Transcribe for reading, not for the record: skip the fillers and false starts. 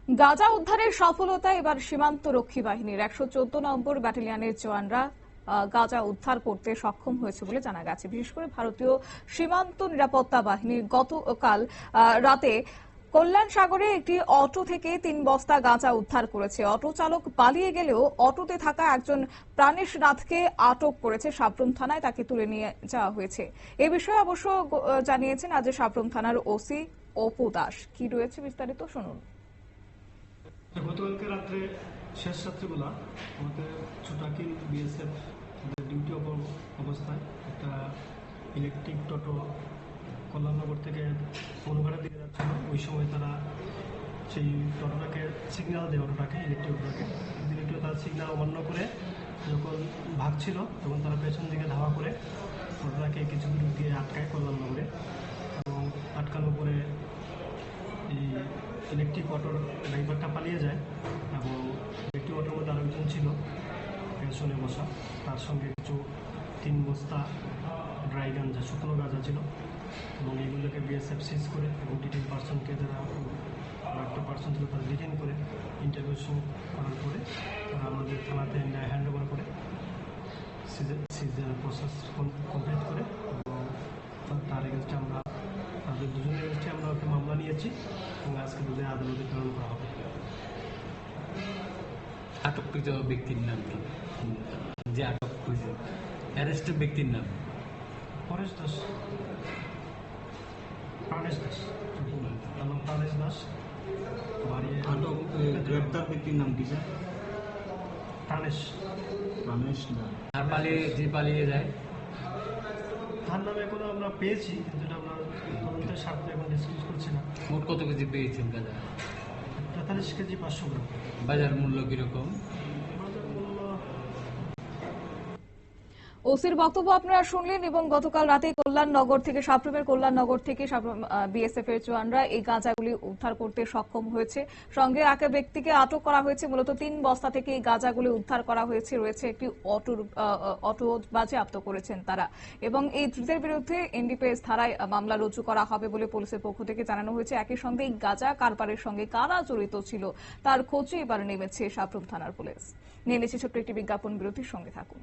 গাঁজা উদ্ধারের সফলতা এবার সীমান্ত রক্ষী বাহিনীর ১১৪ নম্বর ব্যাটালিয়নের জওয়ানরা গাঁজা উদ্ধার করতে সক্ষম হয়েছে বলে জানা গেছে। বিশেষ করে ভারতীয় সীমান্ত নিরাপত্তা বাহিনীর গতকাল রাতে কল্যাণ সাগরে একটি অটো থেকে ৩ বস্তা গাঁজা উদ্ধার করেছে। অটো চালক পালিয়ে গেলেও অটোতে থাকা একজন প্রাণেশ নাথকে আটক করেছে সাবরুম থানায়, তাকে তুলে নিয়ে যাওয়া হয়েছে। এ বিষয়ে অবশ্য জানিয়েছেন আজ সাবরুম থানার ওসি অপু দাস। কি রয়েছে বিস্তারিত শুনুন। গতকালকে রাত্রে শেষ রাত্রিবেলা আমাদের ছোটাকিল বিএসএফ ডিউটি অবস্থায় একটা ইলেকট্রিক টোটো কল্যাণনগর থেকে অনুঘাটের দিকে যাচ্ছিল। ওই সময় তারা সেই টোটোটাকে সিগন্যাল দেয়, অটোটাকে ইলেকট্রিক তারা সিগন্যাল অমান্য করে যখন ভাগছিল তখন তারা পেছন দিকে ধাওয়া করে টোটোটাকে কিছু দূর দিয়ে আটকায় কল্যাণনগরে, এবং আটকানোর পরে এই ইলেকট্রিক অটোর ড্রাইভারটা পালিয়ে যায় এবং ইলেকট্রিক অটোর মধ্যে আরও একজন ছিল পেছনে বসা, তার সঙ্গে কিছু ৩ বস্তা ড্রাই গাঁজা, শুকনো গাঁজা ছিল, এবং এইগুলোকে বিএসএফ সিজ করে এবং ডিটেন পার্সনকে যারা একটা পার্সন ছিল তারা ডিটেন করে ইন্টারভিউশন করার পরে তারা আমাদের থানাতে হ্যান্ড ওভার করে সিজের প্রসেস কমপ্লিট করে, এবং তার এগেনস্টে আমরা তাদের দুজনের এগেনস্টে আমরা একটা মামলা নিয়েছি এবং আজকে দুজনে আদালতে প্রেরণ করা হবে। আটককৃত ব্যক্তির নাম কি? যে আটক হয়েছে অ্যারেস্টেড ব্যক্তির নাম পরেশ দাস, প্রাণেশ দাস, প্রাণেশ দাস। আটক গ্রেপ্তার ব্যক্তির নাম কি স্যার? প্রাণেশ দাস। আর পালিয়ে যায় তার নামে এখনো আমরা পেয়েছি, কিন্তু এটা আমরা তদন্তের স্বার্থে এখন ডিসক্লোজ করছি না। মোট কত কেজি পেয়েছেন গাঁজা? ৪৩ কেজি ৫০০ গ্রাম। বাজার মূল্য কিরকম? বাজার মূল্য ওসির বক্তব্য আপনারা শুনলেন। এবং গতকাল রাতে কল্যাণনগর থেকে সাবরুমের কল্যাণনগর থেকে বিএসএফ এর জওয়ানরা এই গাঁজাগুলি উদ্ধার করতে সক্ষম হয়েছে। সঙ্গে এক ব্যক্তিকে আটক করা হয়েছে। মূলত ৩ বস্তা থেকে এই গাঁজাগুলি উদ্ধার করা হয়েছে। রয়েছে একটি অটো বাজেয়াপ্ত করেছেন তারা, এবং এই ধৃতের বিরুদ্ধে এনডিপিএস ধারায় মামলা রুজু করা হবে বলে পুলিশের পক্ষ থেকে জানানো হয়েছে। একই সঙ্গে এই গাঁজা কারবারের সঙ্গে কারা জড়িত ছিল তার খোঁজে এবার নেমেছে সাবরুম থানার পুলিশ। নিয়ে নিচ্ছে ছোট্ট একটি বিজ্ঞাপন বিরতির সঙ্গে থাকুন।